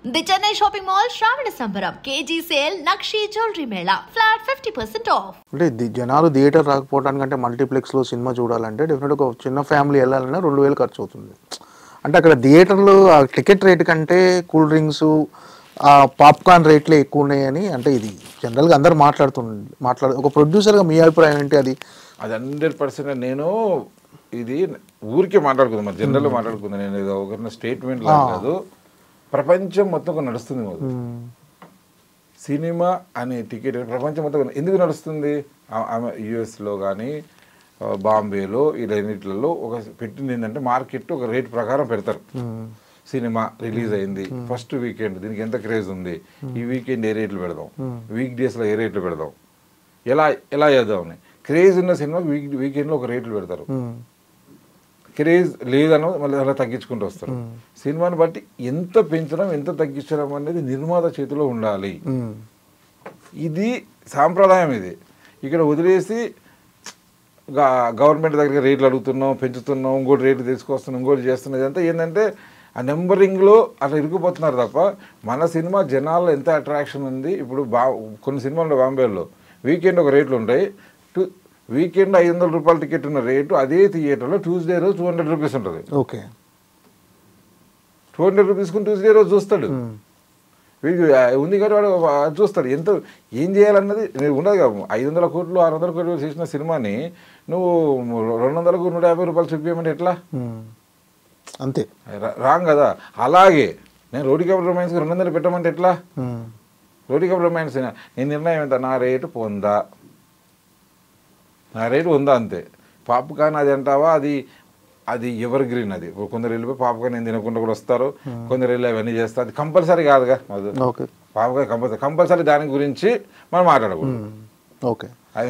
The Chennai Shopping Mall Shravana Sambaram KG sale Nakshi Jewelry Mela flat 50% off. అంటే జనాలు theatre రాకపోవడానికంటే మల్టీప్లెక్స్లో cinema చూడాలంటే డెఫినెట్గా ఒక చిన్న ఫ్యామిలీ వెళ్ళాలన్నా 2000 ఖర్చు అవుతుంది. అంటే అక్కడ థియేటర్లో ఆ టికెట్ రేట్ కంటే కూల్ డ్రింక్స్ ఆ పాప్కార్న్ రేట్లే ఎక్కువ ఉన్నాయని అంటే ఇది జనరల్గా అందరూ మాట్లాడు ఒక ప్రొడ్యూసర్గా మీ అభిప్రాయం ఏంటి? అది 100% నేను ఇది ఊరికే మాట్లాడుకుందాం, మరి జనరల్గా మాట్లాడుకుందాం. నేను ఏదో ఒక స్టేట్మెంట్ కాదు, ప్రపంచం మొత్తం నడుస్తుంది. సినిమా అనే టికెట్ ప్రపంచం మొత్తం ఎందుకు నడుస్తుంది? యుఎస్లో కానీ బాంబేలో ఇలాన్నిట్లలో ఒక పెట్టింది ఏంటంటే మార్కెట్ ఒక రేట్ ప్రకారం పెడతారు. సినిమా రిలీజ్ అయింది ఫస్ట్ వీకెండ్, దీనికి ఎంత క్రేజ్ ఉంది, ఈ వీకెండ్ ఏ రేట్లు పెడదాం, వీక్ డేస్లో ఏ రేట్లు పెడదాం, ఎలా చేద్దామని. క్రేజ్ ఉన్న సినిమాకి వీకెండ్లో ఒక రేట్లు పెడతారు. క్రేజ్ లేదనో మళ్ళీ అలా తగ్గించుకుంటూ వస్తారు. సినిమాని బట్టి ఎంత పెంచడం ఎంత తగ్గించడం అనేది నిర్మాత చేతిలో ఉండాలి. ఇది సాంప్రదాయం. ఇది ఇక్కడ వదిలేసి గవర్నమెంట్ దగ్గర రేట్లు అడుగుతున్నాం, పెంచుతున్నాం, ఇంకోటి రేట్లు తీసుకొస్తున్నాం, ఇంకోటి చేస్తున్నాం. ఇదంతా ఏంటంటే ఆ నెంబరింగ్లో అట్లా ఇరుక్కుపోతున్నారు తప్ప మన సినిమా జనాల్లో ఎంత అట్రాక్షన్ ఉంది. ఇప్పుడు కొన్ని సినిమాలు బాంబేలో వీకెండ్ ఒక రేట్లు ఉంటాయి. వీకెండ్ 500 రూపాయల టికెట్ ఉన్న రేటు అదే థియేటర్లో ట్యూస్డే రోజు 200 రూపీస్ ఉంటుంది. ఓకే, 200 రూపీస్కి ట్యూస్డే రోజు చూస్తాడు. వీడికి ఉంది కానీ వాడు చూస్తాడు. ఏం చేయాలన్నది ఉండదు కదా. 500 కోట్లు 600 కోట్లు చేసిన సినిమాని నువ్వు 200కు 150 రూపాయలు చూపించమంటే ఎట్లా? అంతే రాంగ్ కదా. అలాగే నేను రోడీ కప్ రొమాన్స్కి 200 పెట్టమంటే ఎట్లా? రోడీ కప్ రొమాన్స్ నేను నిర్ణయం ఎంత, నా రేటు పొందా, నా రేటు ఉందా అంతే. పాప్కార్న్ అది అంటావా, అది ఎవర్ గ్రీన్. అది కొందరు వెళ్ళిపోయి పాప్కార్న్ నేను తినకుండా కూడా వస్తారు, కొందరు వెళ్ళి అవన్నీ చేస్తారు. అది కంపల్సరీ కాదుగా. పాప్కార్న్ కంపల్సరీ దాని గురించి మనం మాట్లాడకూడదు. ఓకే,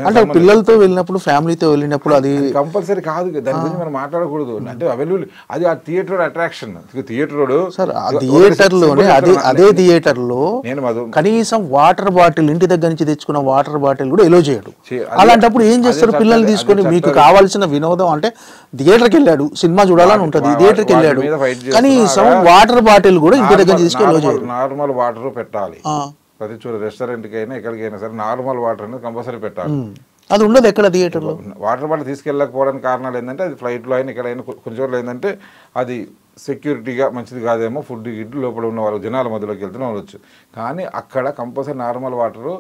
అంటే పిల్లలతో వెళ్ళినప్పుడు ఫ్యామిలీతో వెళ్ళినప్పుడు అది కంపల్సరీ కాదు, దాని గురించి మనం మాట్లాడకూడదు. అంటే అవైలబుల్ అది ఆ థియేటర్ అట్రాక్షన్. థియేటర్ సార్ థియేటర్లోనే అదే థియేటర్లో కనీసం వాటర్ బాటిల్ ఇంటి దగ్గర నుంచి తెచ్చుకున్న వాటర్ బాటిల్ కూడా ఎలో చేయడు. అలాంటప్పుడు ఏం చేస్తారు? పిల్లల్ని తీసుకొని మీకు కావాల్సిన వినోదం అంటే థియేటర్కి వెళ్ళాడు, సినిమా చూడాలని ఉంటుంది, థియేటర్కి వెళ్ళాడు, కనీసం వాటర్ బాటిల్ కూడా ఇంటి దగ్గర తీసుకొని ఎలో చేయడు. నార్మల్ వాటర్ పెట్టాలి. ప్రతి చోట రెస్టారెంట్కి అయినా ఎక్కడికైనా సరే నార్మల్ వాటర్ అనేది కంపల్సరీ పెట్టాలి. అది ఉండదు ఎక్కడ థియేటర్లో. వాటర్ బాటిల్ తీసుకెళ్ళకపోవడానికి కారణాలు ఏంటంటే అది ఫ్లైట్లో అయినా ఎక్కడైనా కొన్ని చోట్ల ఏంటంటే అది సెక్యూరిటీగా మంచిది కాదేమో, ఫుడ్ గిడ్డు లోపల ఉన్న వాళ్ళు జనాల మధ్యలోకి వెళ్తూనే ఉండొచ్చు. కానీ అక్కడ కంపల్సరీ నార్మల్ వాటరు,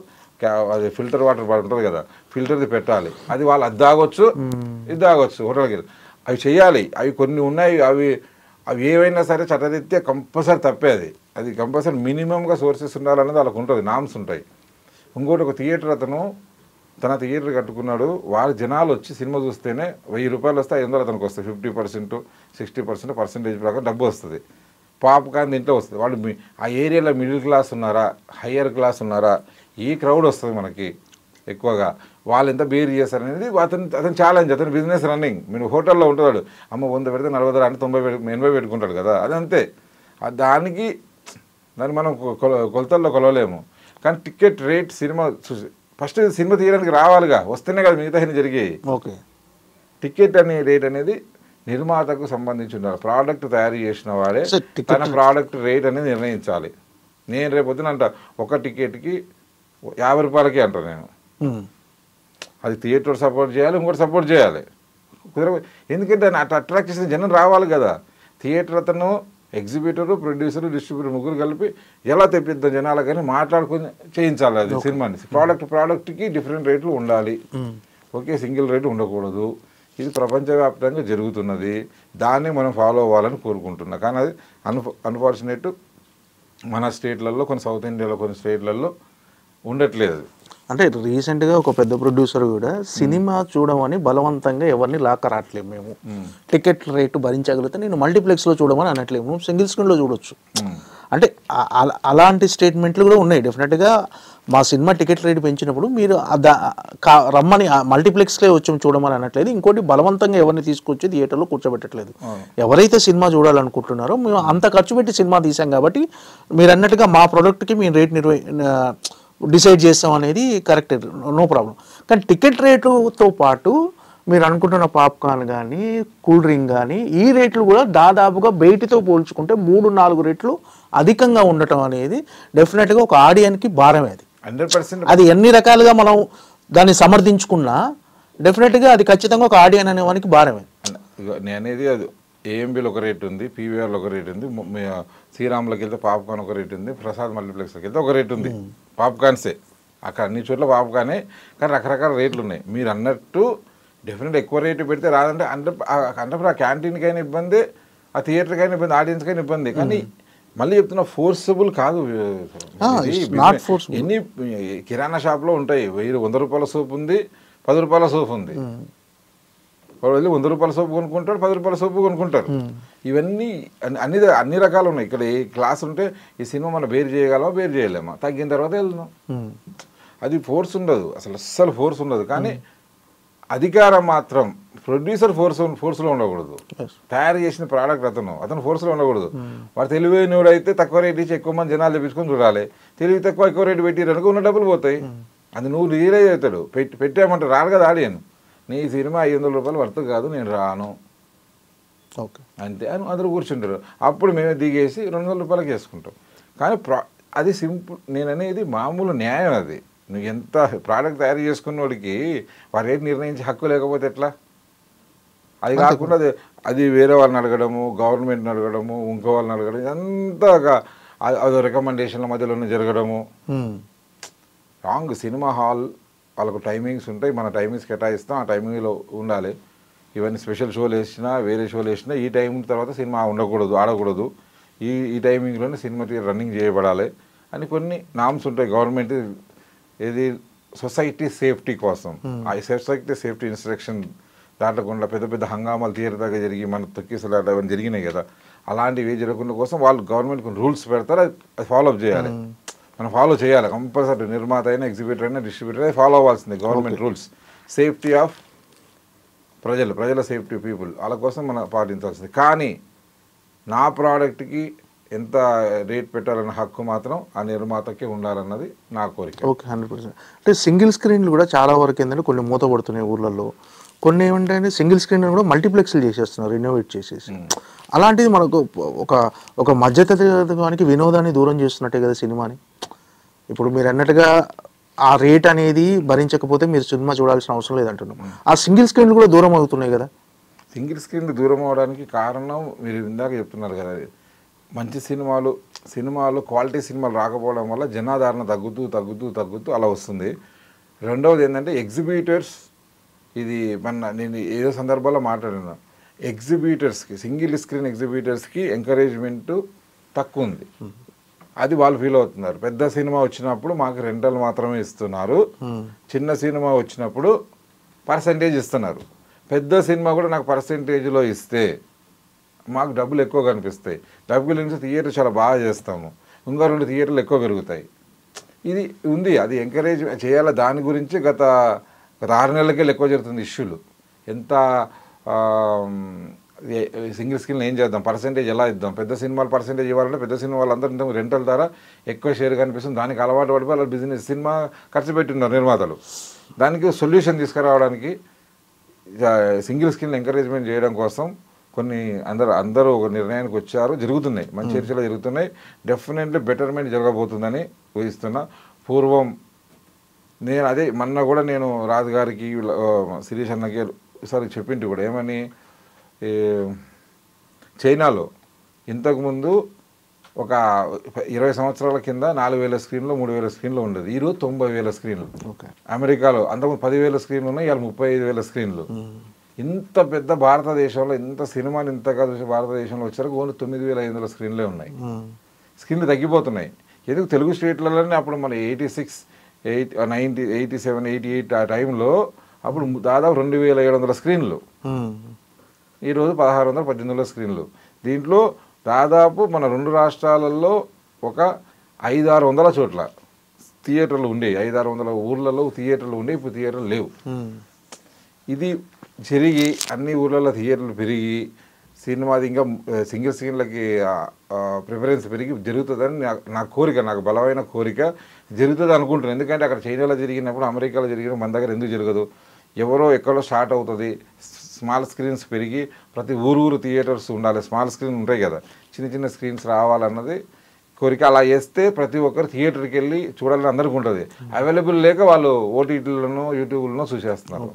అది ఫిల్టర్ వాటర్ ఉంటుంది కదా, ఫిల్టర్ది పెట్టాలి. అది వాళ్ళు అది తాగొచ్చు, ఇది తాగొచ్చు హోటల్కి వెళ్ళి. అవి చేయాలి. అవి కొన్ని ఉన్నాయి, అవి ఏవైనా సరే చట్టరీత్యా కంపల్సరీ తప్పేది. అది కంపల్సరీ మినిమంగా సోర్సెస్ ఉండాలనేది వాళ్ళకు ఉంటుంది, నామ్స్ ఉంటాయి. ఇంకోటి ఒక థియేటర్ అతను తన థియేటర్ కట్టుకున్నాడు, వారి జనాలు వచ్చి సినిమా చూస్తేనే 1000 రూపాయలు వస్తే 500 అతనికి వస్తాయి. 50% 60% పర్సెంటేజ్ ప్రకారం డబ్బు వస్తుంది. పాప్కార్న్ దీంట్లో వస్తుంది. వాళ్ళు ఆ ఏరియాలో మిడిల్ క్లాస్ ఉన్నారా, హయ్యర్ క్లాస్ ఉన్నారా, ఈ క్రౌడ్ వస్తుంది మనకి ఎక్కువగా. వాళ్ళు ఎంత బేర్ చేస్తారనేది అతను ఛాలెంజ్, అతను బిజినెస్ రన్నింగ్. మీరు హోటల్లో ఉంటాడు, అమ్మ 100 పెడితే 40 అంటే 90 80 పెట్టుకుంటాడు కదా, అదంతే. దాన్ని మనం కొలతల్లో కొలవలేము. కానీ ticket rate cinema first cinema తీయడానికి రావాలిగా, వస్తేనే కదా మిగతా జరిగేవి. ఓకే, టికెట్ అనే రేట్ అనేది నిర్మాతకు సంబంధించి ఉండాలి. ప్రోడక్ట్ తయారు చేసిన వాడే తన ప్రోడక్ట్ రేట్ అనేది నిర్ణయించాలి. నేను రేపు పొద్దున అంట ఒక టికెట్కి 50 రూపాయలకి అంటాను నేను. అది థియేటర్ సపోర్ట్ చేయాలి, ఇంకోటి సపోర్ట్ చేయాలి. ఎందుకంటే అట్లా అట్రాక్ట్ చేసిన జనం రావాలి కదా. థియేటర్ అతను ఎగ్జిబిటరు, ప్రొడ్యూసరు, డిస్ట్రిబ్యూటర్ ముగ్గురు కలిపి ఎలా తెప్పిద్దాం జనాలు కానీ మాట్లాడుకుని చేయించాలి. అది సినిమాని ప్రోడక్ట్కి డిఫరెంట్ రేట్లు ఉండాలి, ఒకే సింగిల్ రేటు ఉండకూడదు. ఇది ప్రపంచవ్యాప్తంగా జరుగుతున్నది, దాన్ని మనం ఫాలో అవ్వాలని కోరుకుంటున్నా. కానీ అది అన్ఫార్చునేట్ మన స్టేట్లలో, కొన్ని సౌత్ ఇండియాలో కొన్ని స్టేట్లలో ఉండట్లేదు. అంటే రీసెంట్గా ఒక పెద్ద ప్రొడ్యూసర్ కూడా సినిమా చూడమని బలవంతంగా ఎవరిని లాక్కరాట్లేము, మేము టికెట్ రేటు భరించగలిగితే నేను మల్టీప్లెక్స్లో చూడమని అనట్లేము, సింగిల్ స్క్రీన్లో చూడొచ్చు. అంటే అలాంటి స్టేట్మెంట్లు కూడా ఉన్నాయి. డెఫినెట్గా మా సినిమా టికెట్ రేటు పెంచినప్పుడు మీరు రమ్మని మల్టీప్లెక్స్లో వచ్చి చూడమని అనట్లేదు. ఇంకోటి బలవంతంగా ఎవరిని తీసుకొచ్చి థియేటర్లో కూర్చోబెట్టట్లేదు. ఎవరైతే సినిమా చూడాలనుకుంటున్నారో మేము అంత ఖర్చు పెట్టి సినిమా తీసాం కాబట్టి మీరు అన్నట్టుగా మా ప్రోడక్ట్కి మేము రేట్ డిసైడ్ చేస్తాం అనేది కరెక్ట్, నో ప్రాబ్లం. కానీ టికెట్ రేటుతో పాటు మీరు అనుకుంటున్న పాప్కార్న్ కానీ కూల్ డ్రింక్ కానీ ఈ రేట్లు కూడా దాదాపుగా బయటితో పోల్చుకుంటే 3-4 రెట్లు అధికంగా ఉండటం అనేది డెఫినెట్గా ఒక ఆడియన్కి భారమే. అది 100% అది ఎన్ని రకాలుగా మనం దాన్ని సమర్థించుకున్నా డెఫినెట్గా అది ఖచ్చితంగా ఒక ఆడియన్ అనే వానికి భారమే. నేనేది అది ఏఎంబీలో ఒక రేట్ ఉంది, పీవీఆర్లో ఒక రేట్ ఉంది, శ్రీరామ్లోకి వెళ్తే పాప్కార్న్ ఒక రేట్ ఉంది, ప్రసాద్ మల్టీప్లెక్స్లోకి వెళ్తే ఒక రేట్ ఉంది. పాప్కార్న్సే అక్కడ అన్ని చోట్ల పాప్కార్నే, కానీ రకరకాల రేట్లు ఉన్నాయి. మీరు అన్నట్టు డెఫినెట్ ఎక్కువ రేటు పెడితే రాదంటే అంటే ఆ క్యాంటీన్కైనా ఇబ్బంది, ఆ థియేటర్కైనా ఇబ్బంది, ఆడియన్స్కైనా ఇబ్బంది. కానీ మళ్ళీ చెప్తున్నా ఫోర్సబుల్ కాదు. ఎన్ని కిరాణా షాప్లో ఉంటాయి, 100 రూపాయల సోప్ ఉంది, 10 రూపాయల సోప్ ఉంది. వాడు వెళ్ళి 100 రూపాయల సోపు కొనుక్కుంటాడు, 10 రూపాయల సోపు కొనుక్కుంటారు. ఇవన్నీ అన్ని రకాలు ఉన్నాయి. ఇక్కడ ఏ క్లాస్ ఉంటే ఈ సినిమా మనం బేర్ చేయగలమా, బేర్ చేయలేమా, తగ్గిన తర్వాత వెళ్దాం. అది ఫోర్స్ ఉండదు, అస్సలు ఫోర్స్ ఉండదు. కానీ అధికారం మాత్రం ప్రొడ్యూసర్ ఫోర్స్లో ఉండకూడదు. తయారు చేసిన ప్రోడక్ట్ అతను ఫోర్స్లో ఉండకూడదు. వాడు తెలివైనడు అయితే తక్కువ రేట్ ఇచ్చి ఎక్కువ మంది జనాలు తెప్పించుకొని చూడాలి. తెలివి తక్కువ ఎక్కువ రేటు పెట్టిరనుకో ఉన్న డబ్బులు పోతాయి. అది నువ్వు రియలైజ్ అవుతాడు. పెట్టామంటే రాడు కదా ఆడియన్. నీ సినిమా 500 రూపాయలు వర్త్ కాదు, నేను రాను అంతే అని అందరూ కూర్చుంటారు. అప్పుడు మేమే దిగేసి 200 రూపాయలకి వేసుకుంటాం. కానీ అది సింపుల్. నేను అనేది మామూలు న్యాయం. అది నువ్వు ఎంత ప్రోడక్ట్ తయారు చేసుకున్న వాడికి వారి రేటు నిర్ణయించే హక్కు లేకపోతే ఎట్లా? అది కాకుండా అది వేరే వాళ్ళని అడగడము, గవర్నమెంట్ని అడగడము, ఇంకో వాళ్ళని అడగడం, ఇదంతా అదో రికమెండేషన్ల మధ్యలోనే జరగడము రాంగ్. సినిమా హాల్ వాళ్ళకు టైమింగ్స్ ఉంటాయి, మన టైమింగ్స్ కేటాయిస్తాం, ఆ టైమింగ్లో ఉండాలి. ఇవన్నీ స్పెషల్ షోలు వేసినా వేరే షోలు వేసినా ఈ టైం తర్వాత సినిమా ఉండకూడదు, ఆడకూడదు, ఈ టైమింగ్లోనే సినిమా రన్నింగ్ చేయబడాలి అని కొన్ని నామ్స్ ఉంటాయి. గవర్నమెంట్ ఏది సొసైటీ సేఫ్టీ కోసం ఆ సొసైటీ సేఫ్టీ ఇన్స్ట్రక్షన్ దాటకుండా పెద్ద పెద్ద హంగామాలు థియేటర్ దాకా జరిగి మన తొక్కిసలు అవన్నీ జరిగినాయి కదా, అలాంటివి జరగకుండా కోసం వాళ్ళు గవర్నమెంట్ కొన్ని రూల్స్ పెడతారు. అది ఫాలో అప్ చేయాలి, మనం ఫాలో చేయాలి కంపల్సరీ. నిర్మాత అయినా, ఎగ్జిబిటర్ అయినా, డిస్ట్రిబ్యూటర్ అయినా ఫాలో అవ్వాల్సిందే గవర్నమెంట్ రూల్స్. సేఫ్టీ ఆఫ్ ప్రజల సేఫ్టీ పీపుల్, వాళ్ళ కోసం మనం పాటించాల్సింది. కానీ నా ప్రోడక్ట్కి ఎంత రేట్ పెట్టాలన్న హక్కు మాత్రం ఆ నిర్మాతకే ఉండాలన్నది నా కోరిక. ఓకే, 100%. అంటే సింగిల్ స్క్రీన్లు కూడా చాలా వరకు ఏంటంటే కొన్ని మూతపడుతున్నాయి ఊర్లలో. కొన్ని ఏమంటే సింగిల్ స్క్రీన్ కూడా మల్టీప్లెక్స్లు చేసేస్తున్నారు, రినోవేట్ చేసేసి. అలాంటిది మనకు ఒక మధ్యతరగతికి వినోదాన్ని దూరం చేస్తున్నట్టే కదా సినిమాని. ఇప్పుడు మీరు అన్నట్టుగా ఆ రేట్ అనేది భరించకపోతే మీరు సినిమా చూడాల్సిన అవసరం లేదంటున్నాం. ఆ సింగిల్ స్క్రీన్లు కూడా దూరం అవుతున్నాయి కదా. సింగిల్ స్క్రీన్లు దూరం అవడానికి కారణం మీరు ఇందాక చెప్తున్నారు కదా, మంచి సినిమాలు క్వాలిటీ సినిమాలు రాకపోవడం వల్ల జనాదరణ తగ్గుతూ అలా వస్తుంది. రెండవది ఏంటంటే ఎగ్జిబిటర్స్, ఇది నేను ఏదో సందర్భాల్లో మాట్లాడినా, ఎగ్జిబిటర్స్కి సింగిల్ స్క్రీన్ ఎగ్జిబిటర్స్కి ఎంకరేజ్మెంట్ తక్కువ ఉంది. అది వాళ్ళు ఫీల్ అవుతున్నారు. పెద్ద సినిమా వచ్చినప్పుడు మాకు రెంటల్ మాత్రమే ఇస్తున్నారు, చిన్న సినిమా వచ్చినప్పుడు పర్సంటేజ్ ఇస్తున్నారు. పెద్ద సినిమా కూడా నాకు పర్సంటేజ్లో ఇస్తే మాకు డబ్బులు ఎక్కువ కనిపిస్తాయి. డబ్బులు నుంచి థియేటర్ చాలా బాగా చేస్తాము, ఇంకా 2 థియేటర్లు ఎక్కువ పెరుగుతాయి. ఇది ఉంది, అది ఎంకరేజ్ చేయాలి. దాని గురించి గత 6 నెలలకే ఎక్కువ జరుగుతుంది ఇష్యూలు. ఎంత సింగిల్ స్క్రీన్ ఏం చేద్దాం, పర్సెంటేజ్ ఎలా ఇద్దాం, పెద్ద సినిమాలు పర్సెంటేజ్ ఇవ్వాలంటే పెద్ద సినిమా వాళ్ళందరూ రెంటల్ ద్వారా ఎక్కువ షేర్ కనిపిస్తుంది. దానికి అలవాటు పడిపోయి వాళ్ళ బిజినెస్ సినిమా ఖర్చు పెట్టిన్నారు నిర్మాతలు. దానికి సొల్యూషన్ తీసుకురావడానికి సింగిల్ స్క్రీన్ ఎంకరేజ్మెంట్ చేయడం కోసం అందరూ ఒక నిర్ణయానికి వచ్చారు. జరుగుతున్నాయి, మంచి చర్చలు జరుగుతున్నాయి. డెఫినెట్లీ బెటర్మెంట్ జరగబోతుందని ఊహిస్తున్నా. పూర్వం నేను అదే మొన్న కూడా నేను రాజుగారికి శిరీష్ అన్నకి ఈసారి చెప్పింటి కూడా ఏమని, చైనాలో ఇంతకుముందు ఒక 20 సంవత్సరాల కింద 4,000 స్క్రీన్లు 3,000 స్క్రీన్లు ఉండేది. ఈరోజు 90,000 స్క్రీన్లు. అమెరికాలో అంతకుముందు 10,000 స్క్రీన్లు ఉన్నాయి, ఇవాళ 35,000 స్క్రీన్లు. ఇంత పెద్ద భారతదేశంలో ఇంత సినిమాని ఇంతగా చూసి భారతదేశంలో వచ్చారు ఓన్లీ 9,500 స్క్రీన్లే ఉన్నాయి. స్క్రీన్లు తగ్గిపోతున్నాయి. ఎందుకు తెలుగు స్టేట్లలోనే అప్పుడు మన 86, 90, 87, 88 ఆ టైంలో అప్పుడు దాదాపు 2,700 స్క్రీన్లు, ఈరోజు 1,600, 1,800 స్క్రీన్లు. దీంట్లో దాదాపు మన 2 రాష్ట్రాలలో ఒక 500-600 చోట్ల థియేటర్లు ఉండేవి. 500-600 ఊర్లలో థియేటర్లు ఉండేవి, ఇప్పుడు థియేటర్లు లేవు. ఇది జరిగి అన్ని ఊర్లలో థియేటర్లు పెరిగి సినిమాది ఇంకా సింగిల్ స్క్రీన్లకి ప్రిఫరెన్స్ పెరిగి జరుగుతుందని నా కోరిక, నాకు బలమైన కోరిక. జరుగుతుంది అనుకుంటున్నాను. ఎందుకంటే అక్కడ చైనాలో జరిగినప్పుడు, అమెరికాలో జరిగిన మన దగ్గర ఎందుకు జరగదు? ఎవరో ఎక్కడో స్టార్ట్ అవుతుంది. స్మాల్ స్క్రీన్స్ పెరిగి ప్రతి ఊరు థియేటర్స్ ఉండాలి. స్మాల్ స్క్రీన్ ఉంటాయి కదా, చిన్న చిన్న స్క్రీన్స్ రావాలన్నది కోరిక. అలా చేస్తే ప్రతి ఒక్కరు థియేటర్కి వెళ్ళి చూడాలని అందరికీ ఉంటుంది. అవైలబుల్ లేక వాళ్ళు ఓటీటీలను యూట్యూబ్లను చూసేస్తున్నారు.